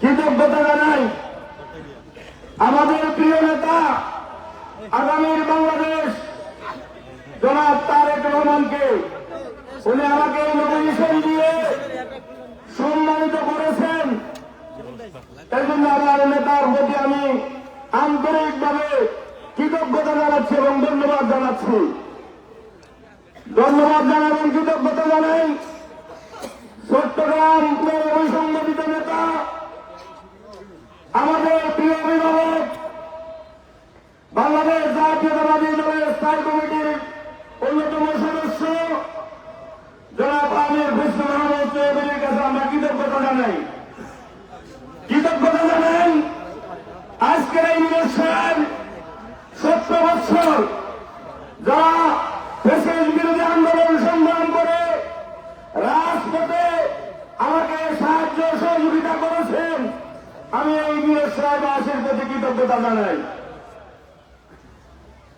কৃতজ্ঞতা জানাই আমাদের প্রিয় নেতা আগামীর বাংলাদেশ জনাব তারেক রহমানকে। উনি আমাকে নমিনেশন দিয়ে সম্মানিত করেছেন। এই জন্য আমার নেতার প্রতি আমি আন্তরিকভাবে কৃতজ্ঞতা জানাচ্ছি এবং ধন্যবাদ জানাচ্ছি। ধন্যবাদ জানাবেন, কৃতজ্ঞতা জানাই চট্টগ্রাম সংগঠিত নেতা আমাদের প্রিয় অভিভাবক বাংলাদেশ জাতীয়তাবাদী দলের স্থায়ী কমিটির অন্যতম সদস্য জনাব আমির হোসেন মাহমুদ চৌধুরীর কাছে আমরা কৃতজ্ঞতা জানাই। কৃতজ্ঞতা জানাই আজকের এই নিদর্শন 17 বছর যারা দেশের বিরোধী আন্দোলন সংগ্রাম করে রাজপথে আমাকে সাহায্য সহযোগিতা করেছেন। আমি এই নিদর্শনবাসীর প্রতি কৃতজ্ঞতা জানাই।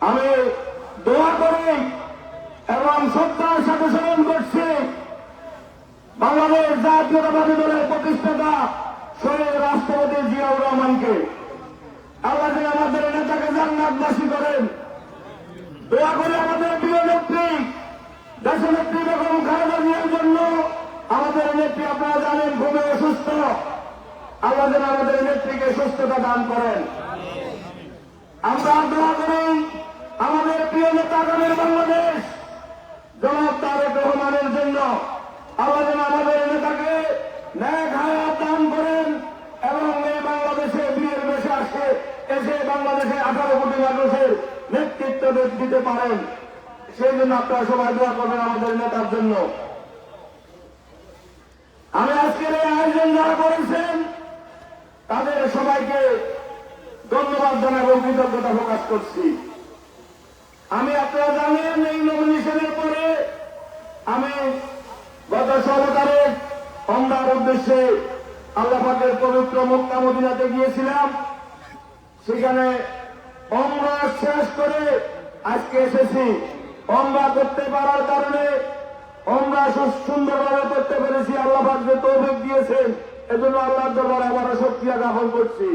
আমি দোয়া করি এবং শ্রদ্ধার সাথে স্মরণ করছি বাংলাদেশ জাতীয়তাবাদী দলের প্রতিষ্ঠাতা শহীদ রাষ্ট্রপতি জিয়াউর রহমানকে। আল্লাহ যেন আমাদের নেতাকে জান্নাতবাসী করেন। দোয়া করে আমাদের প্রিয় নেত্রী দেশনেত্রী বেগম খালেদা জিয়ার জন্য। আমাদের নেত্রী আপনারা জানেন খুবই অসুস্থ। আল্লাহ যেন আমাদের নেত্রীকে সুস্থতা দান করেন। আমরা দোয়া করি আমাদের প্রিয় নেতা আগামীর বাংলাদেশ জনাব তারেক রহমানের জন্য। আল্লাহ যেন আমাদের নেতাকে ন্যাক হায়াত দান করেন এবং এই বাংলাদেশে বীরের বেশে এসে বাংলাদেশে 18 কোটি মানুষের নেতৃত্ব দিতে পারেন। সেই জন্য আপনারা সবাই দোয়া করবেন আমাদের নেতার জন্য। আমি আজকের এই আয়োজন যারা করেছেন তাদের সবাইকে ধন্যবাদ জানাই এবং কৃতজ্ঞতা প্রকাশ করছি। আমি আপনারা জানেন এই নমিনেশনের পরে আমি গত 16 তারিখ ওমরার উদ্দেশ্যে আল্লাহ পাকের পবিত্র মক্কা মদিনাতে গিয়েছিলাম। সেখানে ওমরা শেষ করে আজকে এসেছি। ওমরা করতে পারার কারণে ওমরা সুন্দরভাবে করতে পেরেছি। আল্লাহ পাক যে তৌফিক দিয়েছেন এজন্য আল্লাহর দরবারে আবারও শুকরিয়া জ্ঞাপন করছি।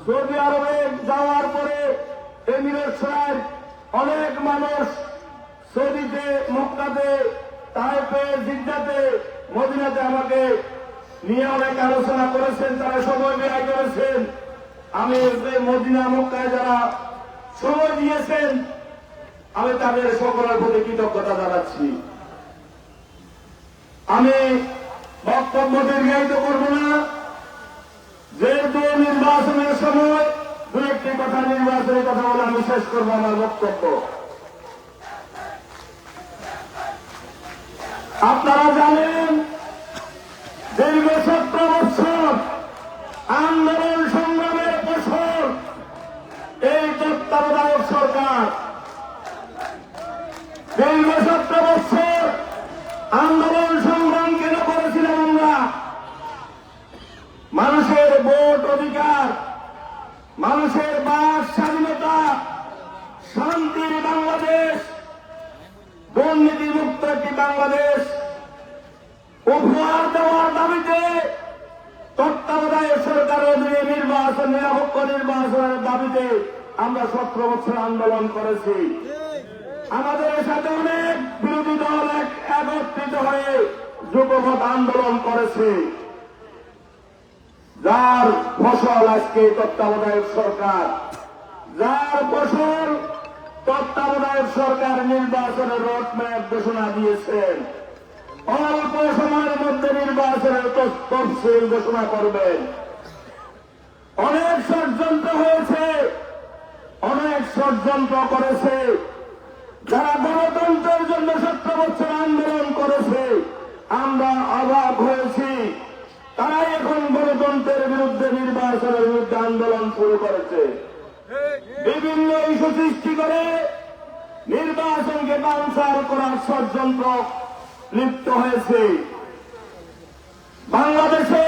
সৌদি আরবে যাওয়ার পরে এমিরেটসের অনেক মানুষ সৌদিতে, মক্কাতে, তায়েফে, জিদ্দাতে, মদিনাতে আমাকে নিয়ে অনেক আলোচনা করেছেন, তারা সময় ব্যয় করেছেন। আমি মদিনা মক্কায় যারা সময় দিয়েছেন আমি তাদের সকলের প্রতি কৃতজ্ঞতা জানাচ্ছি। আমি বক্তব্য দীর্ঘায়িত করব না, যেহেতু নির্বাচনের সময় দু একটি কথা নির্বাচনের কথা বলে আমি শেষ করবো আমার বক্তব্য। আপনারা জানেন দীর্ঘ 17 বছর আন্দোলন সংগ্রামের ফসল এই তত্ত্বাবধায়ক সরকার। দীর্ঘ 17 বছর আন্দোলন সংগ্রাম কেন করেছিলাম আমরা? মানুষের ভোট অধিকার, মানুষের বাক স্বাধীনতা, শান্তির বাংলাদেশ, দুর্নীতি মুক্ত একটি বাংলাদেশ উপহার দেওয়ার দাবিতে তত্ত্বাবধায়ক সরকারের অধীনে নির্বাচন, নিরপেক্ষ নির্বাচনের দাবিতে আমরা 17 বছর আন্দোলন করেছি। আমাদের সাথে অনেক বিরোধী দল একত্রিত হয়ে যুগপৎ আন্দোলন করেছে, যার ফসল আজকে তত্ত্বাবধায়ক সরকার। যার ফসল তত্ত্বাবধায়ক সরকার নির্বাচনের রোডম্যাপ ঘোষণা দিয়েছেন। অল্প সময়ের মধ্যে নির্বাচনের তফসিল ঘোষণা করবেন। অনেক ষড়যন্ত্র হয়েছে, অনেক ষড়যন্ত্র করেছে। যারা গণতন্ত্রের জন্য 17 বছর আন্দোলন করেছে আমরা অবাক হয়েছি, তারাই এখন গণতন্ত্রের বিরুদ্ধে, নির্বাচনের বিরুদ্ধে আন্দোলন শুরু করেছে। বিভিন্ন ইস্যু সৃষ্টি করে নির্বাচনকে বানচাল করার ষড়যন্ত্র লিপ্ত হয়েছে। বাংলাদেশে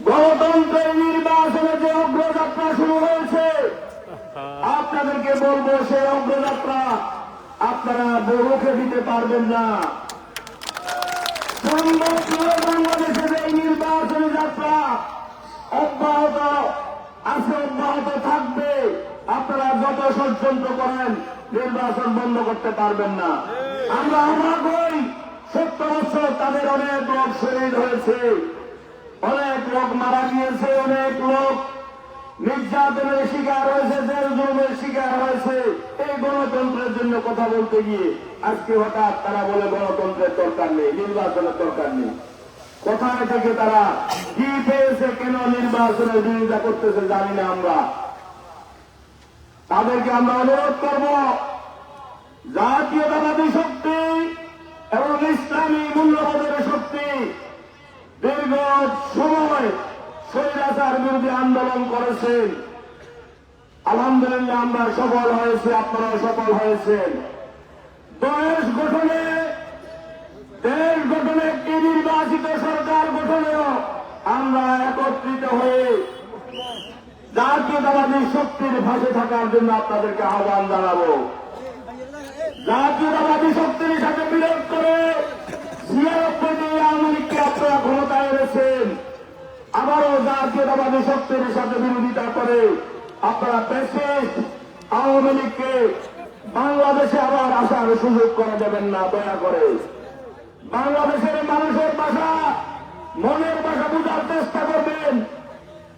গণতন্ত্রের নির্বাচনে যে অগ্রযাত্রা শুরু হয়েছে, আপনাদেরকে বলবো সেই অগ্রযাত্রা আপনারা রুখে দিতে পারবেন না। বাংলাদেশের এই নির্বাচনী যাত্রা নির্বাচন বন্ধ করতে পারবেন না। আমরা অবাক হই, 70 বছর তাদের অনেক লোক শহীদ হয়েছে, অনেক লোক মারা গিয়েছে, অনেক লোক নির্যাতনের শিকার হয়েছে, জেল জুলুমের শিকার হয়েছে এই গণতন্ত্রের জন্য কথা বলতে গিয়ে আজকে হঠাৎ তারা বলে গণতন্ত্রের দরকার নেই, নির্বাচনের দরকার নেই। কোথায় থেকে তারা কি পেয়েছে, কেন নির্বাচনের বিরোধিতা করতেছে জানি না। আমরা তাদেরকে আমরা অনুরোধ করব, জাতীয়তাবাদী শক্তি এবং ইসলামী মূল্যবোধের শক্তি দীর্ঘ সময় স্বৈরাচার বিরোধী আন্দোলন করেছেন। আলহামদুলিল্লাহ আমরা সফল হয়েছি, আপনারাও সফল হয়েছেন। দেশ গঠনে একটি নির্বাচিত সরকার গঠনেও আমরা একত্রিত হয়ে জাতীয়তাবাদী শক্তির ভাষে থাকার জন্য আপনাদেরকে আহ্বান জানাবো। জাতীয়তাবাদী শক্তির সাথে বিরোধ করে 96 আওয়ামী লীগকে আপনারা ক্ষমতায় এনেছেন, আবারও জাতীয়তাবাদী শক্তির সাথে বিরোধিতা করে আপনারা ফ্যাসিস্ট আওয়ামী লীগকে বাংলাদেশে আবার আসার সুযোগ করে দেবেন না। দয়া করে বাংলাদেশের মানুষের ভাষা, মনের ভাষা বোঝার চেষ্টা করবেন।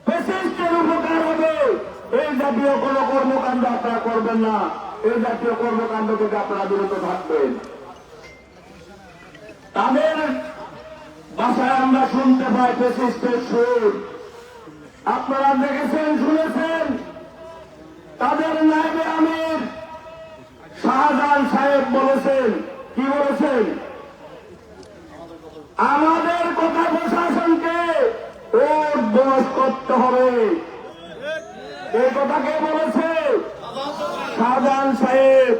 ফ্যাসিস্টের উপকার হবে এই জাতীয় কোন কর্মকাণ্ড আপনারা করবেন না। এই জাতীয় কর্মকাণ্ড থেকে আপনারা বিরত থাকবেন। তাদের ভাষায় আমরা শুনতে পাই ফ্যাসিস্টের সুর। আপনারা দেখেছেন, শুনেছেন, তাদের নায়েবে আমির শাহজাহান সাহেব বলেছেন, কি বলেছেন? আমাদের কথা প্রশাসনকে ওর দোষ করতে হবে। এই কথা কে বলেছে? শাহজাহান সাহেব।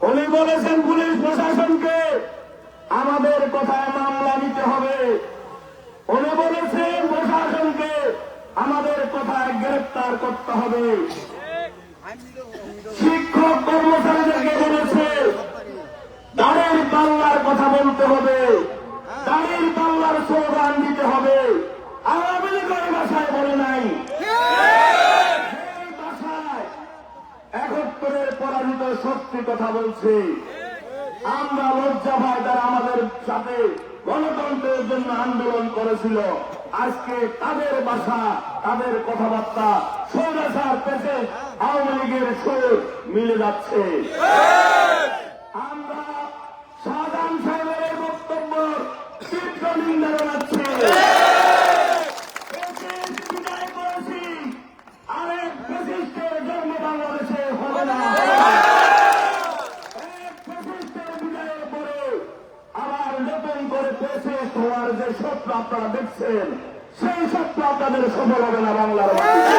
উনি বলেছেন পুলিশ প্রশাসনকে আমাদের কথায় মামলা নিতে হবে। উনি বলেছেন প্রশাসনকে আমাদের কথায় গ্রেফতার করতে হবে। শিক্ষক কর্মচারীদেরকে বলেছে দাঁড়ের পাল্লার কথা বলতে হবে, দাঁড়ের পাল্লার স্লোগান দিতে হবে। আওয়ামী লীগের ভাষায় বলে নাই, সেই ভাষায় 71-এর পরাজিত শক্তি কথা বলছে। আমরা লজ্জা পাই, তারা আমাদের সাথে গণতন্ত্রের জন্য আন্দোলন করেছিল। আজকে তাদের ভাষা, তাদের কথাবার্তা স্বৈরাচার পেছে আওয়ামী লীগের সুর মিলে যাচ্ছে। আমরা শাহজাহান সাহেবের এই বক্তব্য তীব্র নিন্দা জানাচ্ছি। বিদায় করেছি, আরেক ফ্যাসিস্টের জন্ম বাংলাদেশে হবে না। হওয়ার যে স্বপ্ন আপনারা দেখছেন, সেই স্বপ্ন আপনাদের সফল হবে না বাংলার মাটিতে।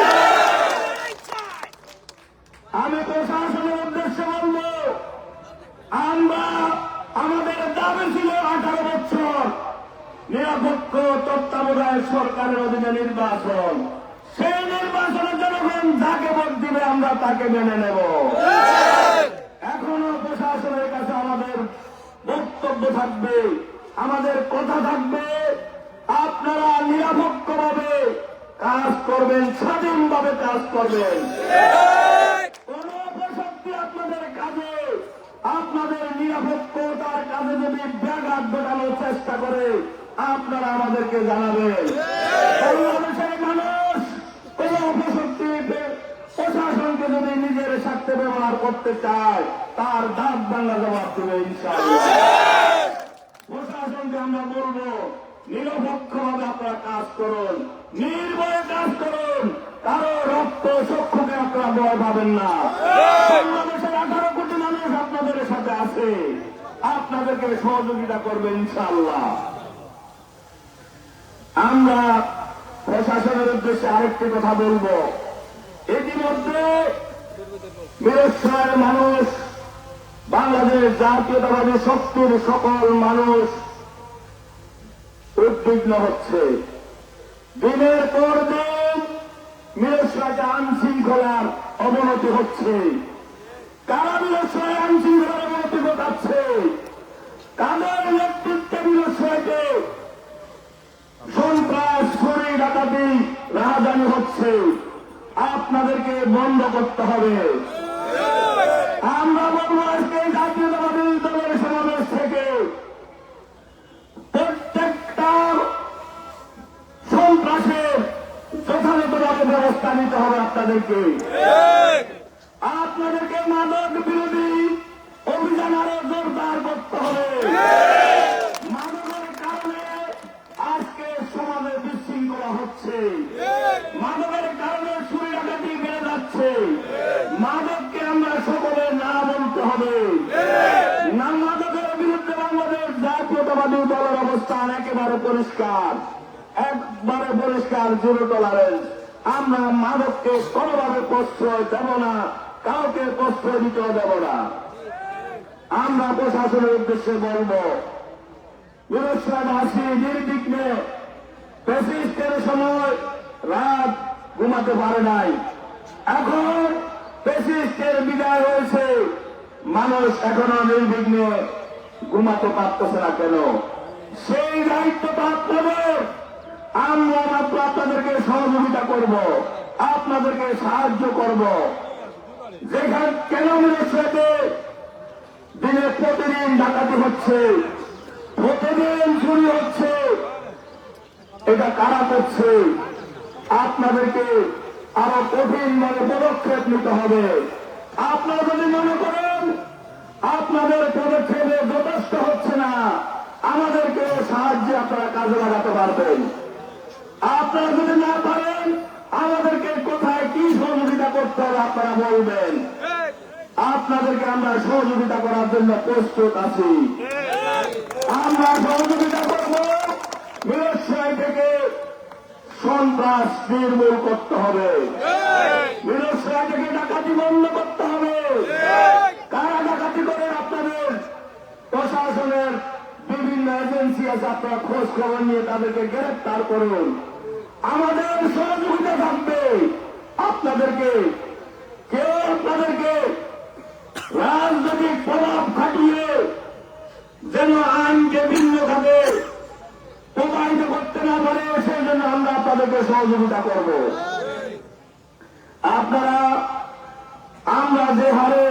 আমি প্রশাসনের উদ্দেশ্যে বলব, আমরা আমাদের দাবি ছিল 18 বছর নিরপেক্ষ তত্ত্বাবধায়ক সরকারের অধীনে নির্বাচন। সেই নির্বাচনে জনগণ যাকে ভোট দিবে আমরা তাকে মেনে নেব। এখনো প্রশাসনের কাছে আমাদের বক্তব্য থাকবে, আমাদের কথা থাকবে। আপনারা নিরপেক্ষভাবে কাজ করবেন, স্বাধীনভাবে কাজ করবেন। কোন অপশক্তি আপনাদের কাজে, আপনাদের নিরপেক্ষতার কাজে যদি ব্যাঘাত ঘটানোর চেষ্টা করে আপনারা আমাদেরকে জানাবেন। বাংলাদেশের মানুষ কোন অপশক্তি প্রশাসনকে যদি নিজের স্বার্থে ব্যবহার করতে চায় তার দাঁত ভাঙা জবাব দেবে ইনশাআল্লাহ। প্রশাসনকে আমরা বলবো নিরপেক্ষভাবে আপনারা কাজ করুন, নির্ভয়ে কাজ করুন, কারো রক্ত চক্ষুকে আপনারা ভয় পাবেন না। বাংলাদেশের 18 কোটি মানুষ আপনাদের সাথে আছে, আপনাদেরকে সহযোগিতা করবে ইনশাআল্লাহ। আমরা প্রশাসনের উদ্দেশ্যে আরেকটি কথা বলবো। ইতিমধ্যে মিরসরাইয়ের মানুষ, বাংলাদেশ জাতীয়তাবাদী শক্তির সকল মানুষ উদ্বিগ্ন হচ্ছে। দিনের পর দিন মিরসরাইতে আইন শৃঙ্খলার অবনতি হচ্ছে। কারা মিরসরাই আইন শৃঙ্খলার অবনতি ঘটাচ্ছে? কাদের নেতৃত্বে মিরসরাইতে সন্ত্রাস, চুরি, ডাকাতি, রাহাজানি হচ্ছে? আপনাদেরকে বন্ধ করতে হবে। আমরা বলবো আজকে জাতীয়তাবাদী দলের সমাবেশ থেকে প্রত্যেকটা সন্ত্রাসের যথাযথভাবে ব্যবস্থা নিতে হবে আপনাদেরকে। আপনাদেরকে মাদক বিরোধী অভিযান আরো জোরদার করতে হবে। মাদকের কারণে আজকে সমাজে বিশৃঙ্খলা হচ্ছে, মাদকের কারণে চুরি ডাকাতি বেড়ে যাচ্ছে। মাদককে আমরা সকলে না বলতে হবে না। মাদকের বিরুদ্ধে বাংলাদেশ জাতীয়তাবাদী দলের অবস্থান একেবারে পরিষ্কার, একবারে পরিষ্কার, জিরো টলারেন্স। আমরা মাদককে কোনোভাবে প্রশ্রয় দেব না, কাউকে প্রশ্রয় দিতেও দেব না। আমরা প্রশাসনের উদ্দেশ্যে বলব, বিরোধী নির্বিঘ্নে ফ্যাসিস্টের সময় রাত ঘুমাতে পারে নাই, এখন ফ্যাসিস্টের বিদায় হয়েছে, মানুষ এখনো নির্বিঘ্নে ঘুমাতে পারতেছে না কেন? সেই দায়িত্বটা আপনাদের। আমরা মাত্র আপনাদেরকে সহযোগিতা করব, আপনাদেরকে সাহায্য করব। যেখানে কেন মিলেছে দিনে প্রতিদিন ডাকাতি হচ্ছে, প্রতিদিন চুরি হচ্ছে, এটা কারা করছে? আপনাদেরকে আরো কঠিন ভাবে পদক্ষেপ নিতে হবে। আপনারা যদি মনে করেন আপনাদের পদক্ষেপে যথেষ্ট হচ্ছে না, আমাদেরকে সাহায্যে আপনারা কাজে লাগাতে পারবেন। আপনারা যদি না পারেন, আমাদেরকে কোথায় কি সহযোগিতা করতে হবে আপনারা বলবেন। আপনাদেরকে আমরা সহযোগিতা করার জন্য প্রস্তুত আছি। আমরা সহযোগিতা করব। মিরসরাই থেকে সন্ত্রাস নির্মূল করতে হবে, মিরসরাই থেকে ডাকাতি বন্ধ করতে হবে। কারা ডাকাতি করে? আপনাদের প্রশাসনের বিভিন্ন এজেন্সি আছে, আপনারা খোঁজ খবর নিয়ে তাদেরকে গ্রেফতার করুন। আমাদের সহযোগিতা থাকবে। আপনাদেরকে কেউ আপনাদেরকে রাজনৈতিক প্রভাব খাটিয়ে যেন আইনকে ভিন্ন ভাবে প্রবাহিত করতে না পারে, সেই জন্য আমরা আপনাদেরকে সহযোগিতা করব। আপনারা আমরা যে হারে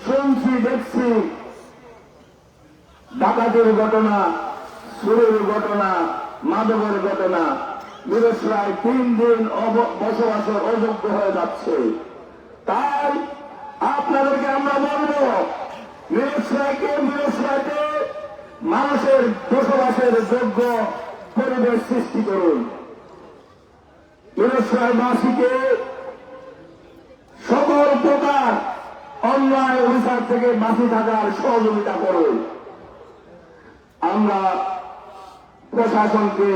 শুনছি দেখছি, ডাকাতির ঘটনা, চুরির ঘটনা, মাদকের ঘটনা, মিরসরাই 3 দিন বসবাসের অযোগ্য হয়ে যাচ্ছে। তাই আপনাদেরকে আমরা বলব, মিরসরাইতে মানুষের বসবাসের যোগ্য পরিবেশ সৃষ্টি করুন। মিরসরাইবাসীকে সকল প্রকার অন্যায় অভিশাপ থেকে বাঁচি থাকার সহযোগিতা করুন। আমরা প্রশাসনকে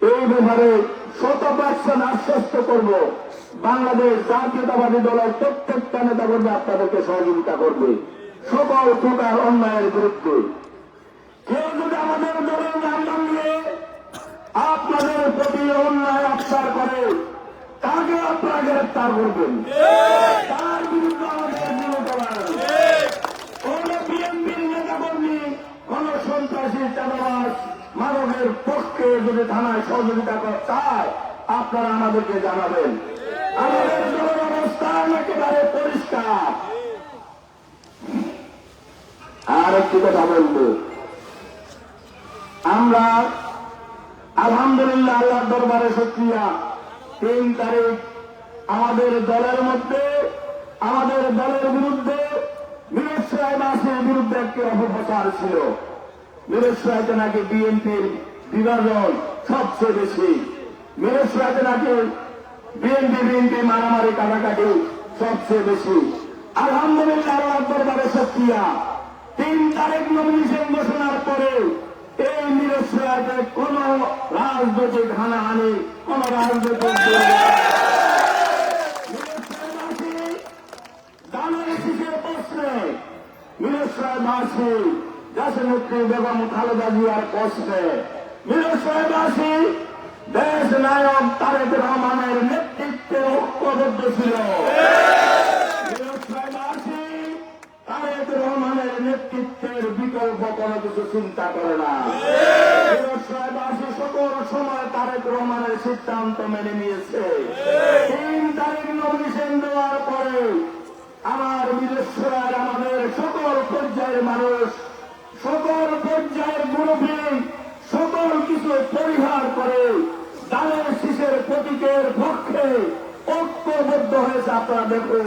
এই ব্যাপারে 100% আশ্বস্ত করব। বাংলাদেশ জাতীয়তাবাদী দলের প্রত্যেকটা নেতা করবে আপনাদেরকে সহযোগিতা করবে সকল প্রকার অন্যায়ের বিরুদ্ধে। কেউ যদি আমাদের দলের নাম নিয়ে আপনাদের প্রতি অন্যায় আচার করে, তাকে আপনারা গ্রেফতার করবেন, তার বিরুদ্ধে আমাদের বিরোধ কোন বিএনপির নেতা কর্মী, কোন সন্ত্রাসী চাঁদাবাজ মানবের পক্ষে যদি থানায় সহযোগিতা করতে চায়, আপনারা আমাদেরকে জানাবেন। আমাদের দলের অবস্থান একেবারে পরিষ্কার। আর একটি কথা বলব, আমরা আলহামদুলিল্লাহ আল্লাহর দরবারে শুকরিয়া, 3 তারিখ আমাদের দলের মধ্যে, আমাদের দলের বিরুদ্ধে, মিরসরাইবাসীর বিরুদ্ধে একটি অপপ্রচার ছিল। মিরসরাইতে নাকি বিএনপির বিভাজন সবচেয়ে বেশি, মিরসরাইতে নাকি বিএনপি মারামারি কাটাকাটি সবচেয়ে বেশি। আলহামদুলিল্লাহ আল্লাহর দরবারে শুকরিয়া, 3 তারিখ নমিনেশন ঘোষণার পরে এই মিরসরাইতে কোন রাজনৈতিক হানাহানি, কোন রাজনৈতিক প্রশ্নে, মিরসরাইবাসী দেশনেত্রী বেগম খালেদা জিয়ার প্রশ্নে, মিরসরাইবাসী দেশ নায়ক তারেক রহমানের নেতৃত্বে ঐক্যবদ্ধ ছিল। মিরসরাইবাসী তারেক রহমানের নেতৃত্বের বিকল্প কোনো কিছু চিন্তা করে না। মিরসরাইবাসী সকল সময় তারেক রহমানের সিদ্ধান্ত মেনে নিয়েছে। 3 তারিখ নমিনেশন দেওয়ার পরে আমার বিদেশ্বরার আমাদের সকল পর্যায়ের মানুষ, সকল পর্যায়ের মুরব্বী সকল কিছু পরিহার করে ধানের শীষের প্রতীকের পক্ষে ঐক্যবদ্ধ হয়েছে। আপনারা দেখুন,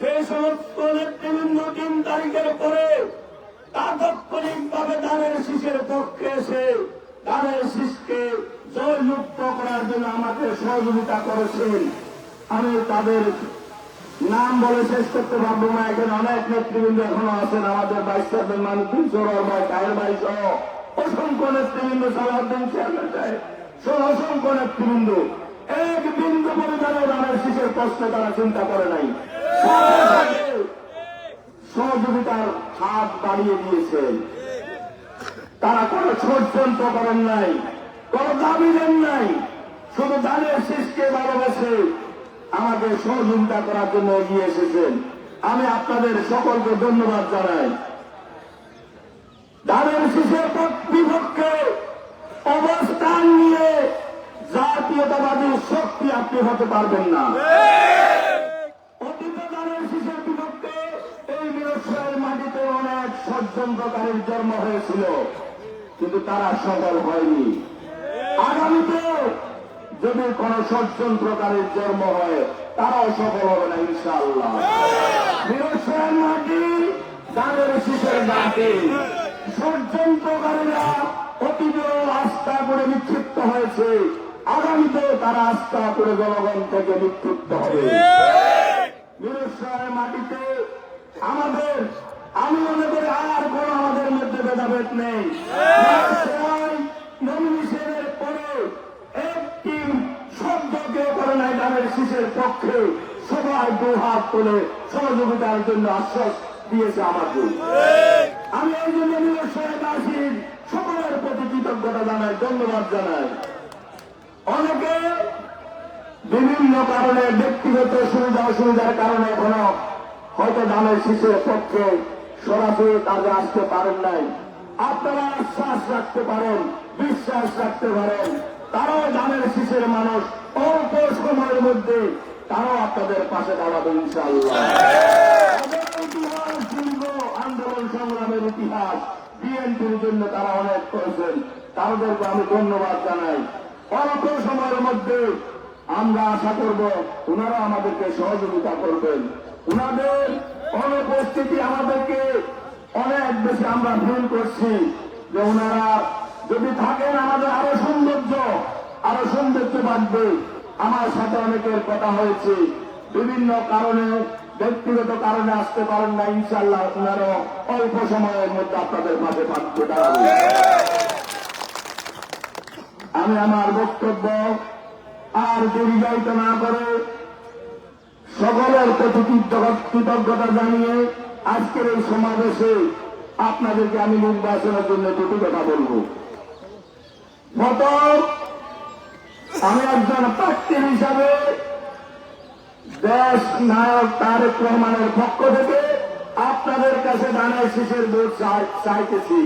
যে সমস্ত নেতৃবৃন্দ 3 তারিখের পরে তাৎক্ষণিকভাবে ধানের শীষের পক্ষে এসে ধানের শীষকে জয়যুক্ত করার জন্য আমাকে সহযোগিতা করেছেন, আমি তাদের নাম বলে শেষ করতে পারবো না। এখানে অনেক নেতৃবৃন্দ এখনো আছেন, আমাদের ভাইস চেয়ারম্যান মানবুদ্দিন সরোয়ার ভাই, কায়ের ভাই সহ অসংখ্য নেতৃবৃন্দ, সালাউদ্দিন চেয়ারম্যান সাহেব সহ অসংখ্য নেতৃবৃন্দ এক বিন্দু পরিমাণে ধানের শীষের প্রশ্ন তারা চিন্তা করে নাই, সহযোগিতার হাত বাড়িয়ে দিয়েছেন। তারা কোনো ষড়যন্ত্র করেন নাই, কোন দাবি দেন নাই, শুধু ধানের শীষকে ভালোবেসে আমাকে সহযোগিতা করার জন্য এগিয়ে এসেছেন। আমি আপনাদের সকলকে ধন্যবাদ জানাই। ধানের শীষের বিপক্ষে অবস্থান নিয়ে জাতীয়তাবাদী শক্তি আপনি হতে পারবেন না। অতীতে ধানের শীষের বিপক্ষে এই বীরশ্রের মাটিতে অনেক ষড়যন্ত্রকারীর জন্ম হয়েছিল, কিন্তু তারা সফল হয়নি। আগামীতে যদি কোন ষড়যন্ত্রকারীর জন্ম হয় তারাও সফল হবে না ইনশাআল্লাহ। বীরশ্রের মাটি ধানের শীষের মাটি, ষড়যন্ত্রকারীরা অতীতে আস্থা করে নিক্ষিপ্ত হয়েছে, আগামীতে তারা আস্থা করে জনগণ থেকে নিক্ষিপ্ত হবে। বীরশ্রের মাটিতে আমাদের, আমি মনে করি আর কোন আমাদের মধ্যে ভেদাভেদ নেই। নমিনেশনের পরে একটি শব্দ কেউ করে নাই ধানের শীষের পক্ষে, সবাই দুহাত তুলে সহযোগিতার জন্য আশ্বাস দিয়েছে আমাকে। আমি এই জন্য বীরশ্রেরবাসীর সকলের প্রতি কৃতজ্ঞতা জানাই, ধন্যবাদ জানাই। অনেকে বিভিন্ন কারণে, ব্যক্তিগত সুবিধা অসুবিধার কারণে এখনো হয়তো ধানের শীষের পক্ষে সরাসরি কাজে আসতে পারেন নাই। আপনারা আশ্বাস রাখতে পারেন, বিশ্বাস রাখতে পারেন, তারাও ধানের শীষের মানুষ, অল্প সময়ের মধ্যে তারাও আপনাদের পাশে দাঁড়াবে ইনশাআল্লাহ। ইতিহাস, দীর্ঘ আন্দোলন সংগ্রামের ইতিহাস, বিএনপির জন্য তারা অনেক করেছেন, তাদেরকে আমি ধন্যবাদ জানাই। অল্প সময়ের মধ্যে আমরা আশা করব ওনারা আমাদেরকে সহযোগিতা করবেন। ওনাদের অনুপস্থিতি আমাদেরকে অনেক বেশি আমরা ফিল করছি যে ওনারা যদি থাকেন আমাদের আরো সৌন্দর্য বাড়বে। আমার সাথে অনেকের কথা হয়েছে, বিভিন্ন কারণে, ব্যক্তিগত কারণে আসতে পারেন না, ইনশাআল্লাহ ওনারাও অল্প সময়ের মধ্যে আপনাদের পাশে থাকতে দাঁড়াবেন। আমি আমার বক্তব্য আর দীর্ঘায়িত না করে সকলের প্রতি কৃতজ্ঞতা জানিয়ে আজকের এই সমাবেশে আপনাদেরকে আমি নির্বাচনের জন্য দুটি কথা বলব। প্রথম, আমি একজন প্রার্থী হিসাবে দেশ নায়ক তারেক রহমানের পক্ষ থেকে আপনাদের কাছে ধানের শীষের ভোট চাইতেছি।